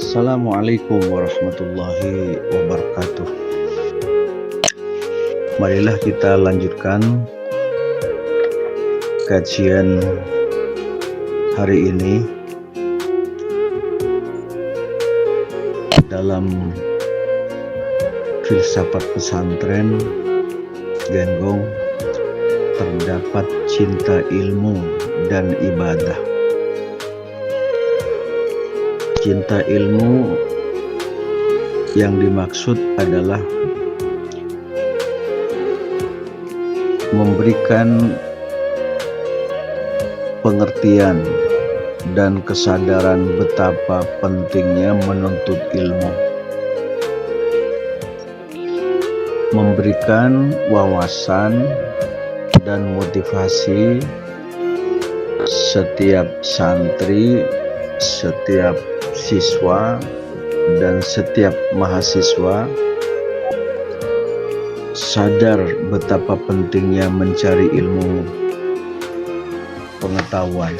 Assalamualaikum warahmatullahi wabarakatuh. Marilah kita lanjutkan kajian hari ini dalam filsafat pesantren Genggong. Terdapat cinta ilmu dan ibadah. Cinta ilmu yang dimaksud adalah memberikan pengertian dan kesadaran betapa pentingnya menuntut ilmu, memberikan wawasan dan motivasi setiap santri, setiap siswa, dan setiap mahasiswa sadar betapa pentingnya mencari ilmu pengetahuan,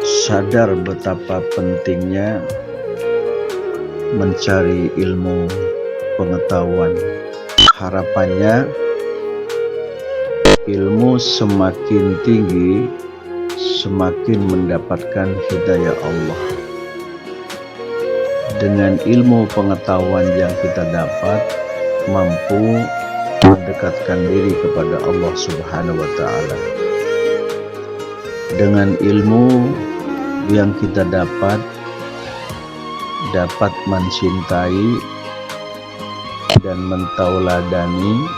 sadar betapa pentingnya mencari ilmu pengetahuan. Harapannya ilmu semakin tinggi, semakin mendapatkan hidayah Allah. Dengan ilmu pengetahuan yang kita dapat, mampu mendekatkan diri kepada Allah Subhanahu wa Ta'ala. Dengan ilmu yang kita dapat mencintai dan mentauladani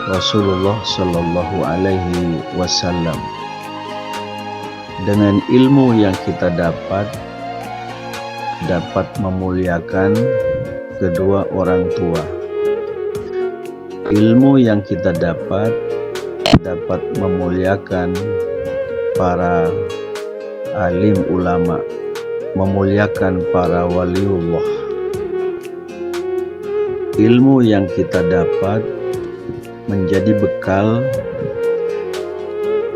Rasulullah Shallallahu Alaihi Wasallam. Dengan ilmu yang kita dapat memuliakan kedua orang tua. Ilmu yang kita dapat memuliakan para alim ulama, memuliakan para waliullah. Ilmu yang kita dapat menjadi bekal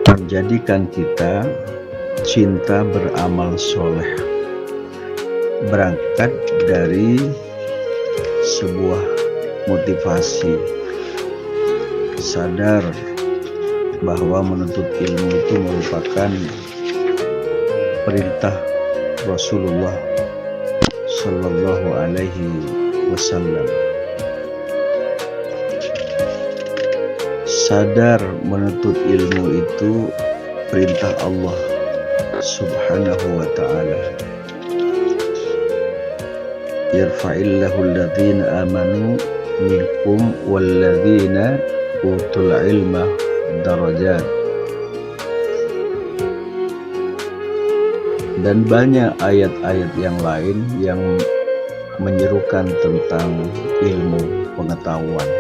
menjadikan kita cinta beramal soleh, berangkat dari sebuah motivasi, sadar bahwa menuntut ilmu itu merupakan perintah Rasulullah Shallallahu Alaihi Wasallam. Sadar menuntut ilmu itu perintah Allah Subhanahu wa Ta'ala. Yarfa'illahu alladhina amanu minkum walladhina utul ilma darajat. Dan banyak ayat-ayat yang lain yang menyerukan tentang ilmu pengetahuan.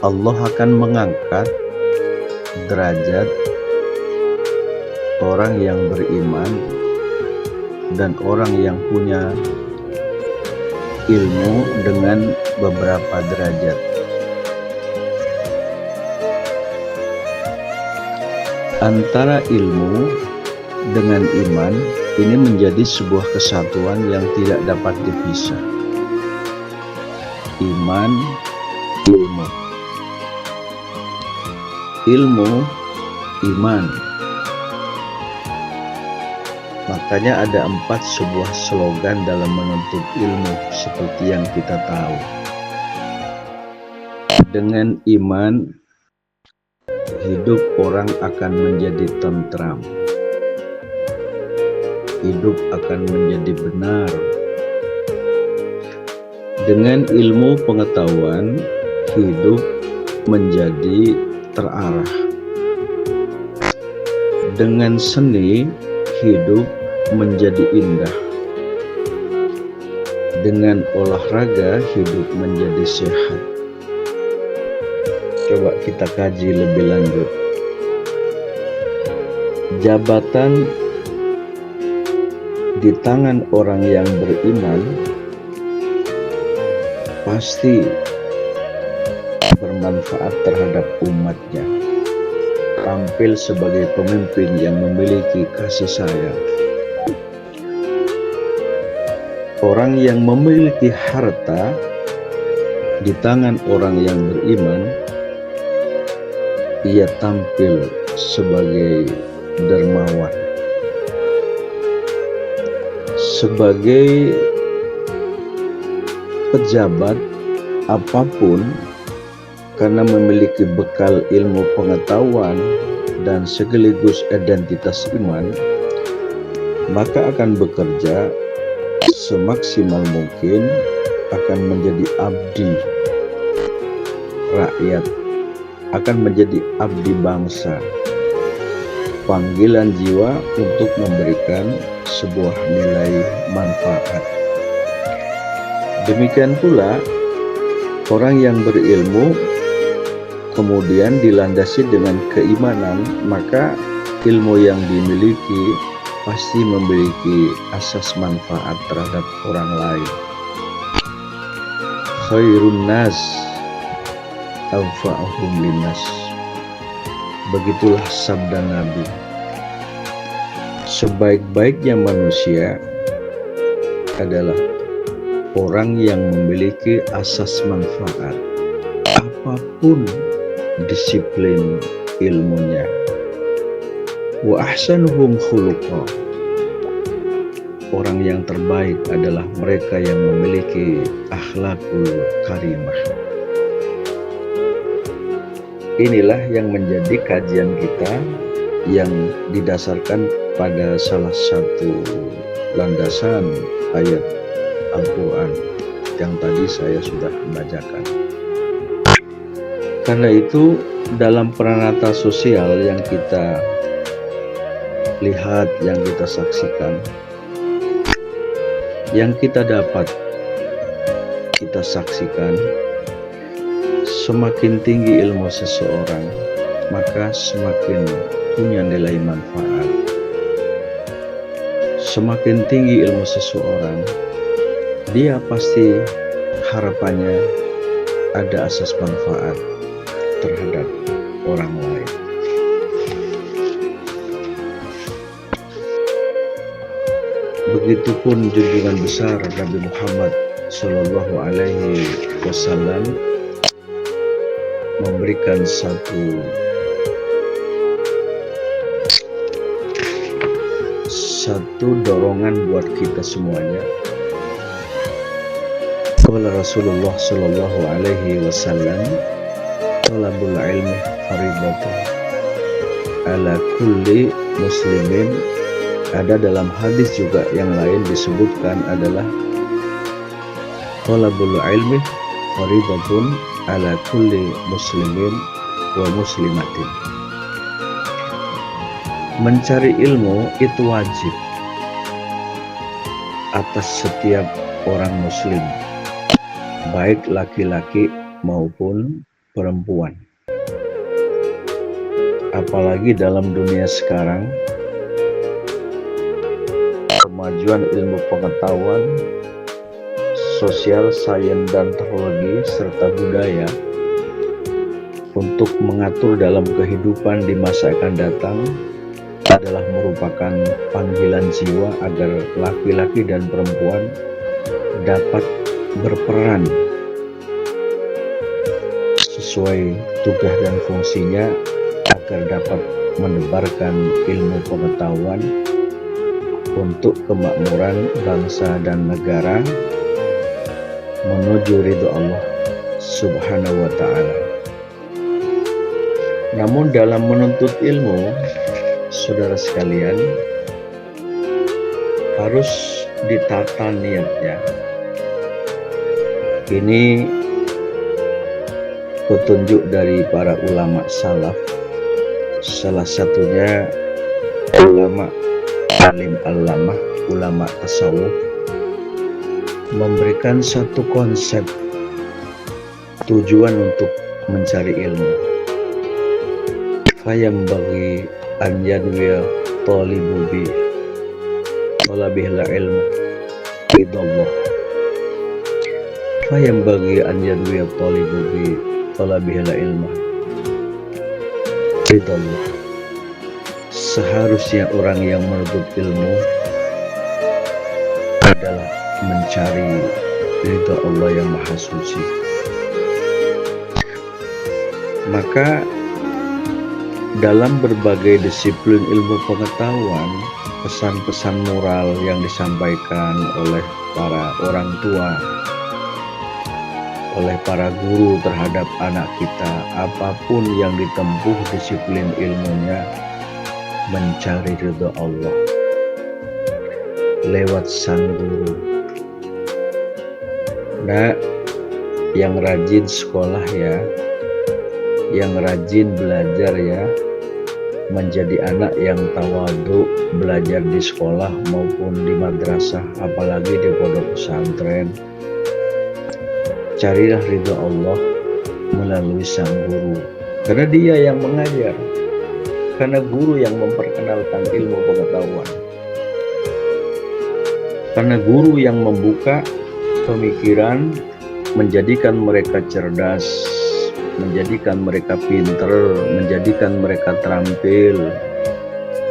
Allah akan mengangkat derajat orang yang beriman dan orang yang punya ilmu dengan beberapa derajat. Antara ilmu dengan iman ini menjadi sebuah kesatuan yang tidak dapat dipisah. Iman, ilmu. Ilmu, iman. Makanya ada 4 sebuah slogan dalam menuntut ilmu seperti yang kita tahu. Dengan iman, hidup orang akan menjadi tentram. Hidup akan menjadi benar. Dengan ilmu pengetahuan, hidup menjadi terarah. Dengan seni, hidup menjadi indah. Dengan olahraga, hidup menjadi sehat. Coba kita kaji lebih lanjut. Jabatan di tangan orang yang beriman pasti bermanfaat terhadap umatnya. tampil sebagai pemimpin yang memiliki kasih sayang. Orang yang memiliki harta di tangan orang yang beriman, ia tampil sebagai dermawan, sebagai pejabat apapun, karena memiliki bekal ilmu pengetahuan dan sekaligus identitas iman, maka akan bekerja semaksimal mungkin, akan menjadi abdi rakyat, akan menjadi abdi bangsa, panggilan jiwa untuk memberikan sebuah nilai manfaat. Demikian pula orang yang berilmu kemudian dilandasi dengan keimanan, maka ilmu yang dimiliki pasti memiliki asas manfaat terhadap orang lain. Khairun nas anfa'uhum linnas. Begitulah sabda Nabi. Sebaik-baiknya manusia adalah orang yang memiliki asas manfaat, apapun disiplin ilmunya. Wa ahsanuhum khuluqa. Orang yang terbaik adalah mereka yang memiliki akhlakul karimah. Inilah yang menjadi kajian kita yang didasarkan pada salah satu landasan ayat Al-Quran yang tadi saya sudah bacakan. Karena itu dalam peranata sosial yang kita lihat, yang kita saksikan, yang kita dapat kita saksikan, semakin tinggi ilmu seseorang, maka semakin punya nilai manfaat. Semakin tinggi ilmu seseorang, dia pasti harapannya ada asas manfaat terhadap orang lain. Begitupun junjungan besar Nabi Muhammad Shallallahu Alaihi Wasallam memberikan satu dorongan buat kita semuanya. Qala Rasulullah Shallallahu Alaihi Wasallam, talabul ilmi faridatun ala kulli muslimin. Ada dalam hadis juga yang lain disebutkan adalah talabul ilmi faridatun ala kulli muslimin wa muslimatin. Mencari ilmu itu wajib atas setiap orang muslim, baik laki-laki maupun perempuan. Apalagi dalam dunia sekarang, kemajuan ilmu pengetahuan, sosial, sains dan teknologi serta budaya untuk mengatur dalam kehidupan di masa akan datang adalah merupakan panggilan jiwa agar laki-laki dan perempuan dapat berperan sesuai tugas dan fungsinya agar dapat menebarkan ilmu pengetahuan untuk kemakmuran bangsa dan negara menuju ridho Allah Subhanahu wa ta'ala. Namun dalam menuntut ilmu, saudara sekalian, harus ditata niatnya. Ini petunjuk dari para ulama salaf, salah satunya ulama alim al-lamah, ulama tasawuf, memberikan satu konsep tujuan untuk mencari ilmu. Fayam bagi an yanwiya talibu bi talabihil ilmu ridallah. Fayam bagi an yanwiya talibu bi talabihil ilmu ridallah. seharusnya orang yang menuntut ilmu adalah mencari ridho Allah yang Maha Suci. Maka dalam berbagai disiplin ilmu pengetahuan, pesan-pesan moral yang disampaikan oleh para orang tua, oleh para guru terhadap anak kita, apapun yang ditempuh disiplin ilmunya, mencari ridho Allah lewat sang guru. Nah, yang rajin sekolah ya, yang rajin belajar ya, menjadi anak yang tawadhu, belajar di sekolah maupun di madrasah, apalagi di pondok pesantren. Carilah ridho Allah melalui sang guru, karena dia yang mengajar, karena guru yang memperkenalkan ilmu pengetahuan, karena guru yang membuka pemikiran, menjadikan mereka cerdas, menjadikan mereka pintar, menjadikan mereka terampil,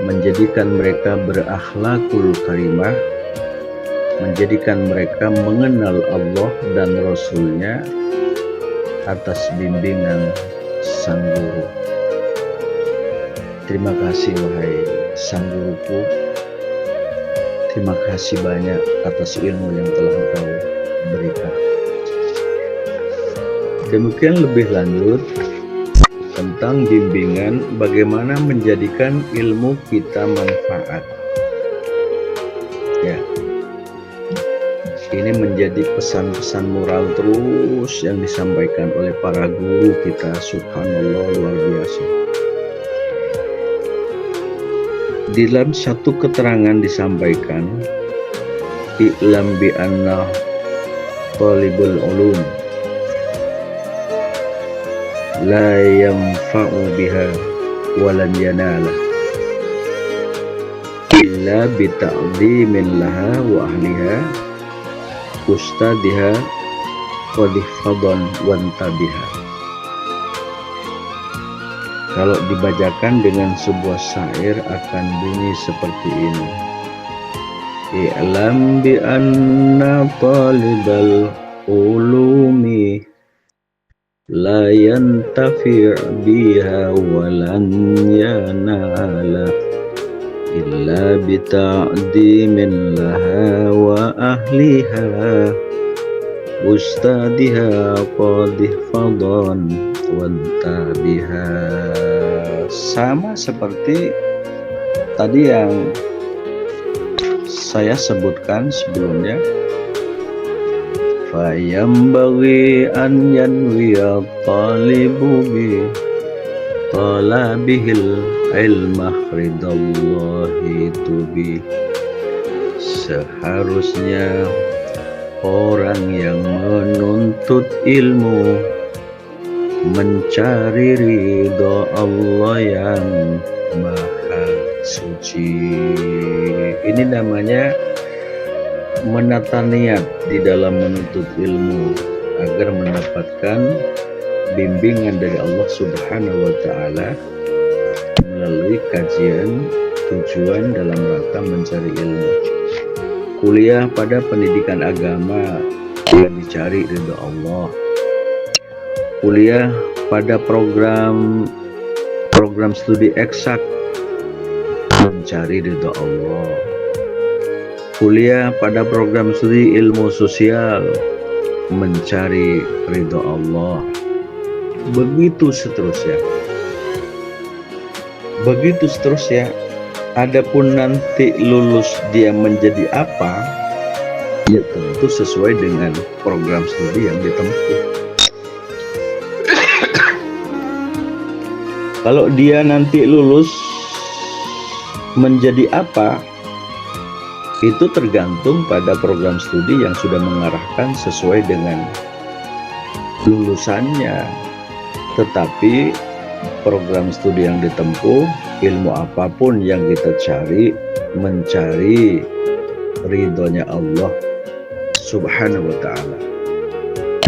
menjadikan mereka berakhlakul karimah, menjadikan mereka mengenal Allah dan Rasul-Nya atas bimbingan sang guru. Terima kasih wahai sang guruku, terima kasih banyak atas ilmu yang telah engkau berikan. Demikian lebih lanjut tentang bimbingan bagaimana menjadikan ilmu kita manfaat. Ya, ini menjadi pesan-pesan moral terus yang disampaikan oleh para guru kita. Subhanallah, luar biasa. Di dalam satu keterangan disampaikan, i'lam bi anna talibul ulum la yanfa'u biha walan yanala illa bi ta'dhimin laha wa ahliha ustadiha qadifadhan wantabiha. Kalau dibacakan dengan sebuah syair akan bunyi seperti ini: i'lam bi anna talibal ulumi la yantafi' biha walan yanala illa bi ta'dimin laha wa ahliha ustadiha qadifadhan wantabiha. Sama seperti tadi yang saya sebutkan sebelumnya, fayambaghi an yanwiya talibu bi talabihil ilma ridallahi tubi. Seharusnya orang yang menuntut ilmu mencari ridho Allah yang Maha Suci. Ini namanya menata niat di dalam menuntut ilmu agar mendapatkan bimbingan dari Allah Subhanahu wa Ta'ala melalui kajian tujuan dalam rangka mencari ilmu. Kuliah pada pendidikan agama yang dicari ridho Allah. Kuliah pada program studi eksak mencari ridho Allah. Kuliah pada program studi ilmu sosial mencari ridho Allah. Begitu seterusnya. Begitu seterusnya. Adapun nanti lulus dia menjadi apa, ya tentu sesuai dengan program studi yang ditempuh. Kalau dia nanti lulus menjadi apa, itu tergantung pada program studi yang sudah mengarahkan sesuai dengan lulusannya. Tetapi program studi yang ditempuh, ilmu apapun yang kita cari, mencari ridhonya Allah Subhanahu wa Ta'ala,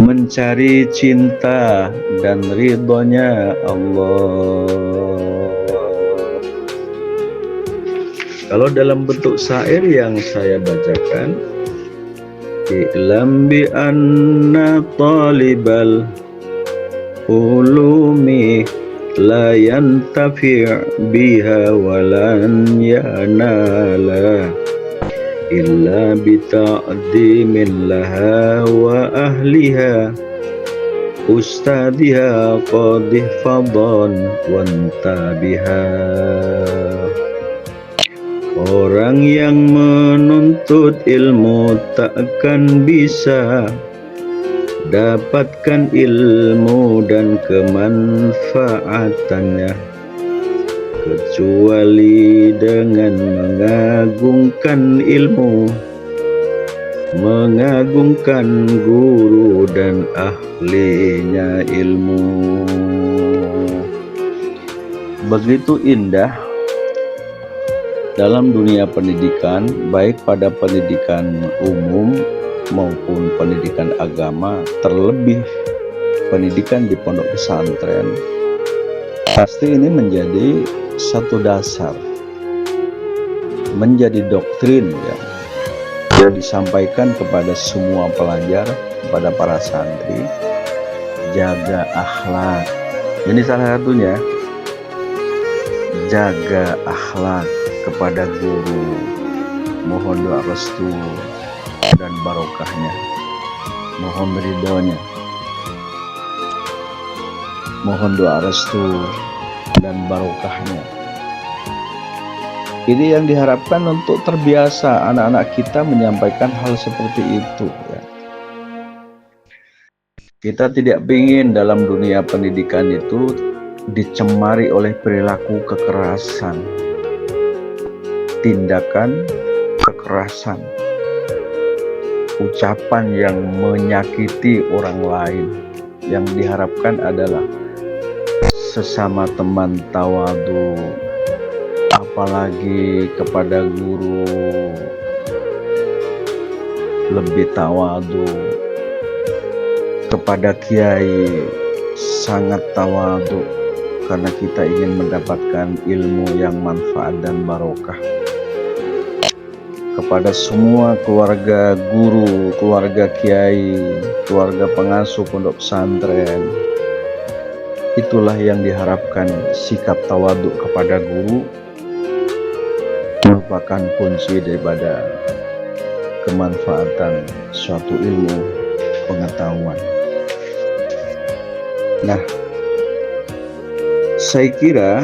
mencari cinta dan ridhonya Allah. Kalau dalam bentuk syair yang saya bacakan, i'lam bi anna talibal ulumi la yantafi' biha walan yanala illa bi ta'dimin laha wa ahliha ustadhiha qadih fadhan wantabiha. Orang yang menuntut ilmu takkan bisa dapatkan ilmu dan kemanfaatannya kecuali dengan mengagungkan ilmu, mengagungkan guru dan ahlinya ilmu. Begitu indah dalam dunia pendidikan, baik pada pendidikan umum maupun pendidikan agama, terlebih pendidikan di pondok pesantren. Pasti ini menjadi satu dasar, menjadi doktrin yang disampaikan kepada semua pelajar, kepada para santri. Jaga akhlak, ini salah satunya. Jaga akhlak kepada guru, mohon doa restu dan barokahnya, mohon ridhonya, mohon doa restu dan barokahnya. Ini yang diharapkan untuk terbiasa anak-anak kita menyampaikan hal seperti itu ya. Kita tidak ingin dalam dunia pendidikan itu dicemari oleh perilaku kekerasan, tindakan kekerasan, ucapan yang menyakiti orang lain. Yang diharapkan adalah sesama teman tawadu, apalagi kepada guru lebih tawadu, kepada kiai sangat tawadu, karena kita ingin mendapatkan ilmu yang manfaat dan barokah. Kepada semua keluarga guru, keluarga kiai, keluarga pengasuh pondok pesantren, itulah yang diharapkan. Sikap tawaduk kepada guru merupakan kunci daripada kemanfaatan suatu ilmu pengetahuan. Nah, saya kira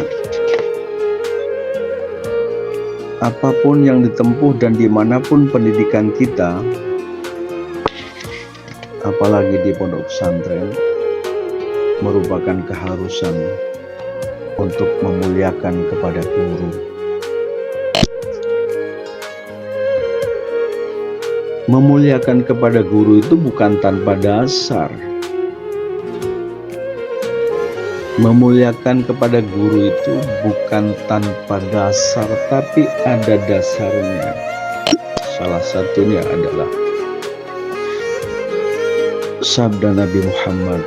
apapun yang ditempuh dan dimanapun pendidikan kita, apalagi di pondok pesantren, merupakan keharusan untuk memuliakan kepada guru. Memuliakan kepada guru itu bukan tanpa dasar. Memuliakan kepada guru itu bukan tanpa dasar, tapi ada dasarnya. Salah satunya adalah sabda Nabi Muhammad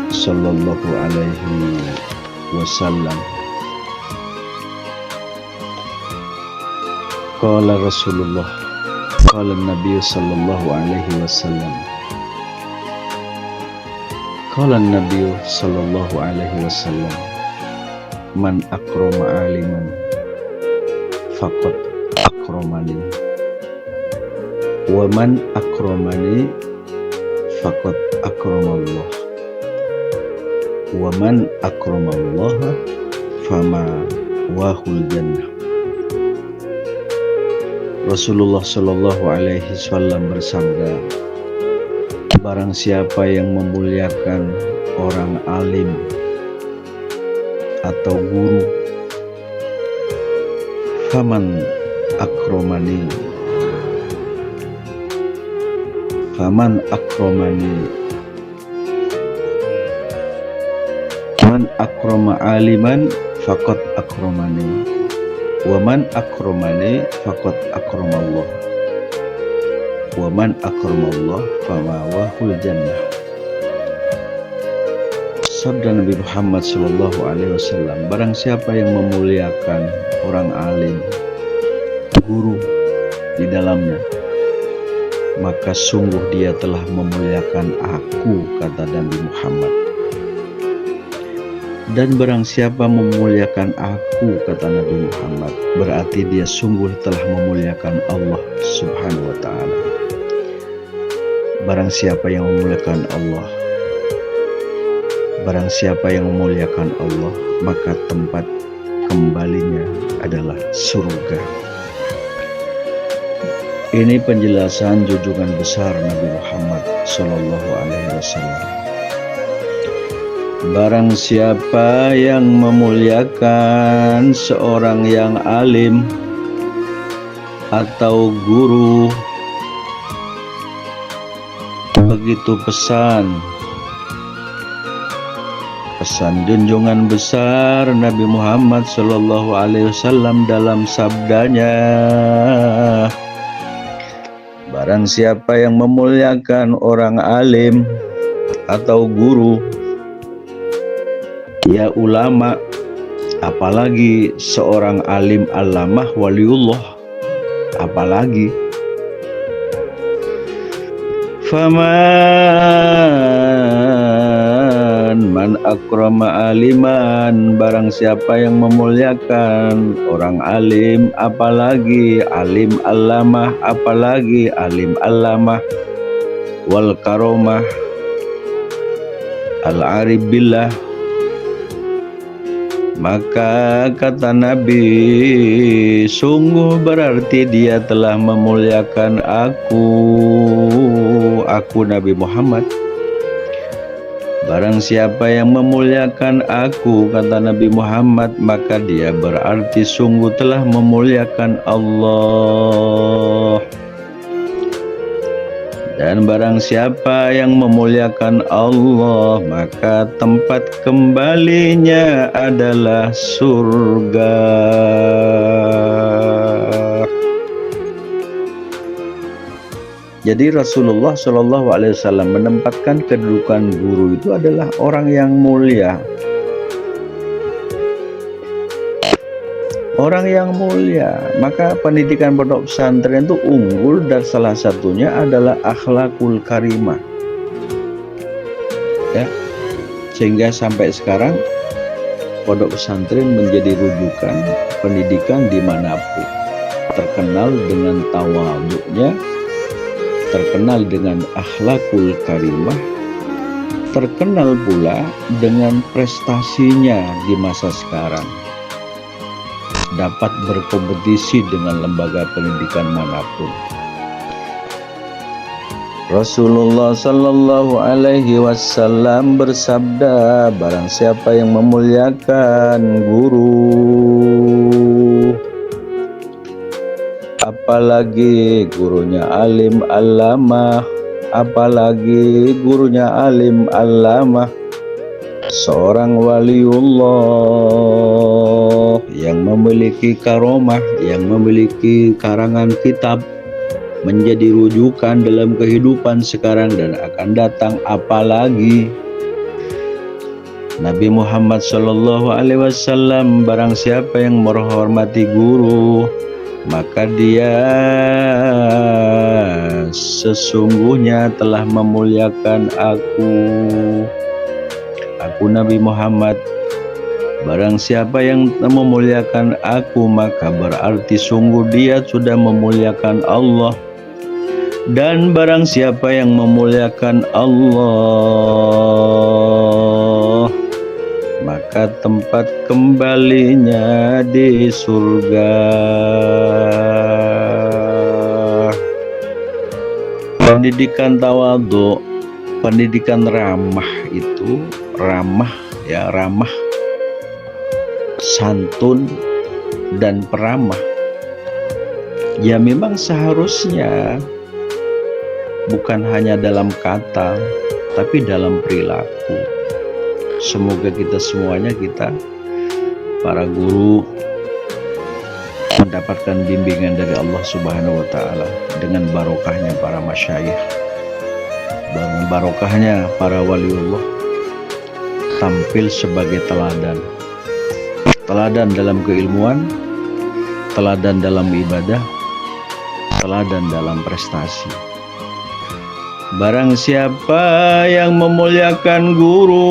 sallallahu alaihi wasallam. Qala Rasulullah, qala Nabi sallallahu alaihi wasallam, qala Nabi sallallahu alaihi wasallam, man akrama aliman faqad akramani, wa man akramani faqad akramallah, wa man akramallaha fama wahul jannah. Rasulullah sallallahu alaihi wasallam bersabda, barang siapa yang memuliakan orang alim atau guru, faman akramani, faman akramani, man akrama aliman faqad akramani, wa man akramani faqad akramallah, wa man akramallah fama wahul jannah. Sabda Nabi Muhammad sallallahu alaihi wasallam, barang siapa yang memuliakan orang alim guru di dalamnya, maka sungguh dia telah memuliakan aku, kata Nabi Muhammad. Dan barang siapa memuliakan aku, kata Nabi Muhammad, berarti dia sungguh telah memuliakan Allah Subhanahu wa ta'ala. Barang siapa yang memuliakan Allah, barang siapa yang memuliakan Allah, maka tempat kembalinya adalah surga. Ini penjelasan junjungan besar Nabi Muhammad Sallallahu Alaihi Wasallam. Barang siapa yang memuliakan seorang yang alim atau guru, begitu pesan junjungan besar Nabi Muhammad Sallallahu Alaihi Wasallam dalam sabdanya, barang siapa yang memuliakan orang alim atau guru, ya ulama, apalagi seorang alim alamah waliullah, apalagi man akrama aliman, barang siapa yang memuliakan orang alim, apalagi alim alamah, apalagi alim alamah, wal karomah al arif billah, maka kata Nabi, sungguh berarti dia telah memuliakan aku Nabi Muhammad. Barang siapa yang memuliakan aku, kata Nabi Muhammad, maka dia berarti sungguh telah memuliakan Allah. Dan barang siapa yang memuliakan Allah, maka tempat kembalinya adalah surga. Jadi Rasulullah Shallallahu Alaihi Wasallam menempatkan kedudukan guru itu adalah orang yang mulia. Orang yang mulia, maka pendidikan pondok pesantren itu unggul dan salah satunya adalah akhlakul karimah. Ya, sehingga sampai sekarang pondok pesantren menjadi rujukan pendidikan dimanapun, terkenal dengan tawadhu'nya, terkenal dengan akhlakul karimah, terkenal pula dengan prestasinya di masa sekarang, dapat berkompetisi dengan lembaga pendidikan manapun. Rasulullah Sallallahu Alaihi Wasallam bersabda, barang siapa yang memuliakan guru, apalagi gurunya alim alamah, apalagi gurunya alim alamah, seorang waliullah yang memiliki karomah, yang memiliki karangan kitab, menjadi rujukan dalam kehidupan sekarang dan akan datang, apalagi Nabi Muhammad Sallallahu Alaihi Wasallam, barang siapa yang menghormati guru, maka dia sesungguhnya telah memuliakan aku Nabi Muhammad. Barang siapa yang memuliakan aku, maka berarti sungguh dia sudah memuliakan Allah. Dan barang siapa yang memuliakan Allah, maka tempat kembalinya di surga. Pendidikan tawadhu, pendidikan ramah itu, ramah ya, ramah, santun dan peramah, ya memang seharusnya bukan hanya dalam kata tapi dalam perilaku. Semoga kita semuanya, kita para guru, mendapatkan bimbingan dari Allah Subhanahu wa Ta'ala dengan barokahnya para masyayikh, dengan barokahnya para waliullah, tampil sebagai teladan dalam keilmuan, teladan dalam ibadah, teladan dalam prestasi. Barang siapa yang memuliakan guru,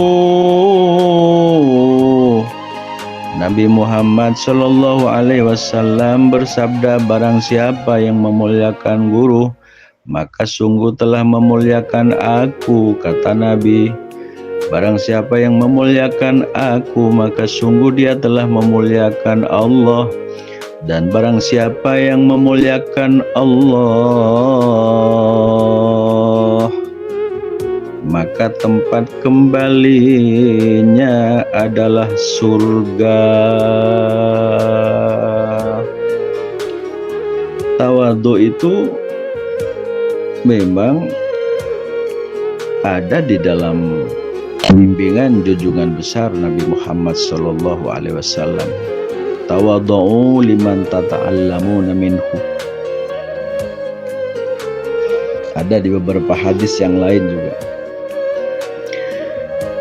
Nabi Muhammad Shallallahu Alaihi Wasallam bersabda, barang siapa yang memuliakan guru, maka sungguh telah memuliakan aku, kata Nabi. Barang siapa yang memuliakan aku, maka sungguh dia telah memuliakan Allah. Dan barang siapa yang memuliakan Allah, maka tempat kembalinya adalah surga. Tawadhu itu memang ada di dalam bimbingan junjungan besar Nabi Muhammad Sallallahu Alaihi Wasallam. Tawadhu liman tata'allamuna minhu. Ada di beberapa hadis yang lain juga.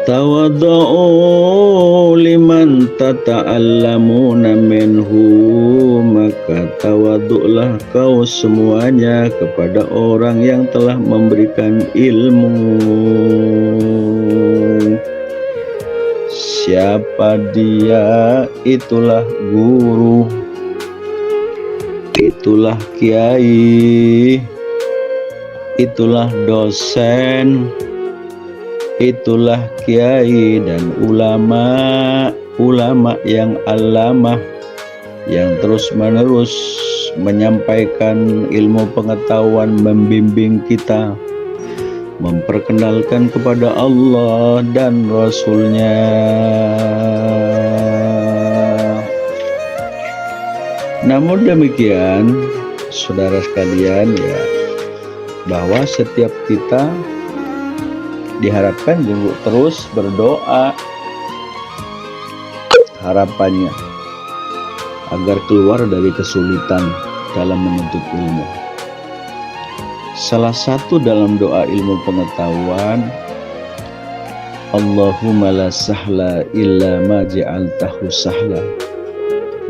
Tawadhu liman tata'allamuna minhu, maka tawadhu'lah kau semuanya kepada orang yang telah memberikan ilmu. Siapa dia? Itulah guru, itulah kiai, itulah dosen, itulah kiai dan ulama yang alamah, yang terus-menerus menyampaikan ilmu pengetahuan, membimbing kita, memperkenalkan kepada Allah dan Rasul-Nya. Namun demikian, saudara sekalian, ya, bahwa setiap kita diharapkan juga terus berdoa, harapannya agar keluar dari kesulitan dalam menuntut ilmu. Salah satu dalam doa ilmu pengetahuan, Allahumma la sahla illa ma ja'altahu sahla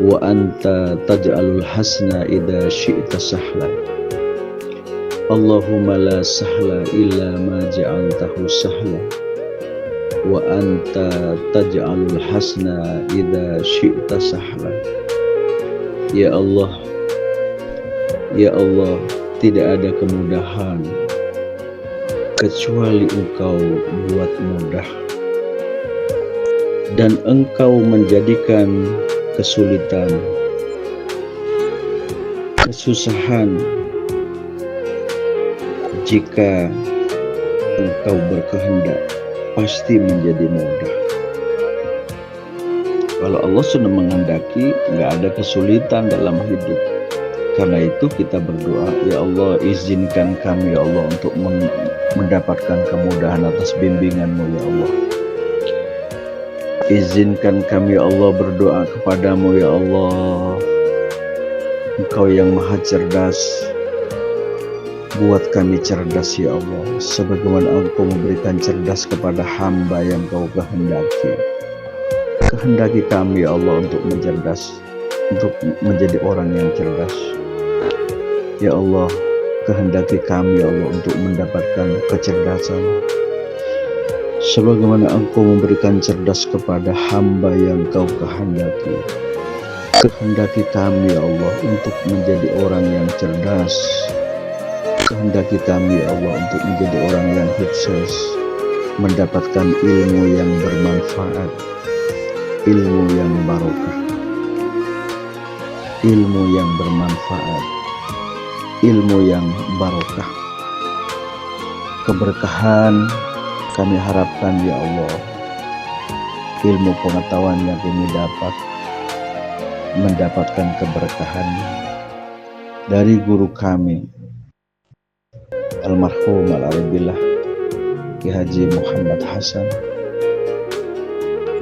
wa anta taj'alul hasna idza syi'ta sahla. Allahumma la sahla illa ma ja'altahu sahla wa anta taj'alul hasna idza syi'ta sahla. Ya Allah, ya Allah, tidak ada kemudahan kecuali Engkau buat mudah, dan Engkau menjadikan kesulitan, kesusahan jika Engkau berkehendak pasti menjadi mudah. Kalau Allah sudah menghendaki, nggak ada kesulitan dalam hidup. Karena itu kita berdoa, ya Allah, izinkan kami ya Allah untuk mendapatkan kemudahan atas bimbingan-Mu ya Allah. Izinkan kami ya Allah berdoa kepadamu ya Allah. Engkau yang maha cerdas, buat kami cerdas ya Allah, sebagaimana Engkau memberikan cerdas kepada hamba yang Kau kehendaki. Kehendaki kami ya Allah untuk mencerdas, untuk menjadi orang yang cerdas. Ya Allah, kehendaki kami ya Allah untuk mendapatkan kecerdasan, sebagaimana Engkau memberikan cerdas kepada hamba yang Kau kehendaki. Kehendaki kami ya Allah untuk menjadi orang yang cerdas. Kehendaki kami ya Allah untuk menjadi orang yang sukses, mendapatkan ilmu yang bermanfaat, ilmu yang barokah, ilmu yang bermanfaat, ilmu yang barokah. Keberkahan kami harapkan ya Allah, ilmu pengetahuan yang kami dapat, mendapatkan keberkahan dari guru kami almarhum al-Arabillah Ki Haji Muhammad Hasan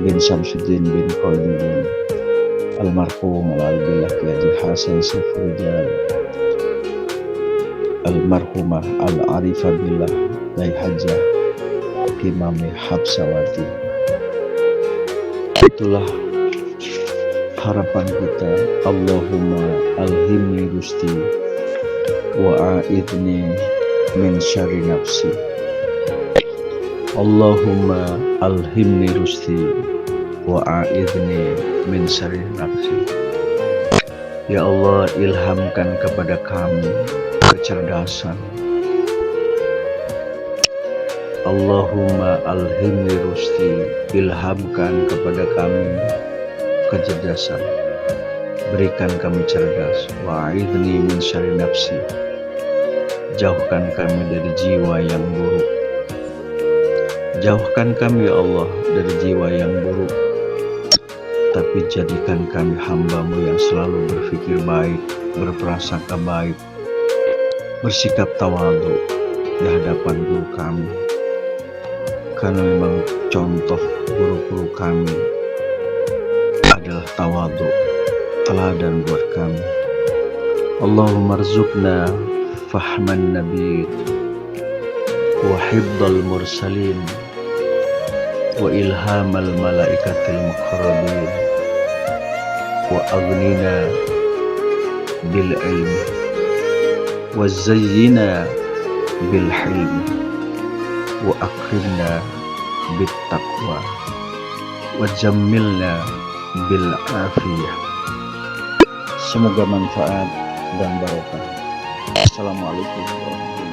bin Syamsuddin bin Qaidin, almarhum al-Arabillah Ki Haji Hasan Sifrujal, almarhumah al-Arifah Billah Dai Hajah Imami Habsawati. Itulah harapan kita, Allahumma alhimni rusti wa a'idni min syarri nafsi. Allahumma alhimni rusti wa a'idni min syarri nafsi. Ya Allah, ilhamkan kepada kami kecerdasan. Allahumma alhimni rusti, ilhamkan kepada kami kecerdasan. Berikan kami cerdas. Wa'idni min syarri nafsi, jauhkan kami dari jiwa yang buruk. Jauhkan kami ya Allah dari jiwa yang buruk, tapi jadikan kami hamba-Mu yang selalu berpikir baik, berprasangka baik, bersikap tawadhu di hadapan guru kami. Karena memang contoh guru-guru kami adalah tawadhu, teladan buat kami. Allahumma rzuqna fahman nabi wa hifdzal mursalin wa ilhamal malaikatil muqarrabin wa aghnina bil ilmi wa zayyina bil hilmi wa akrimna bit taqwa wa jammilna bil afiyah. Semoga manfaat dan barokah. Assalamualaikum warahmatullahi wabarakatuh.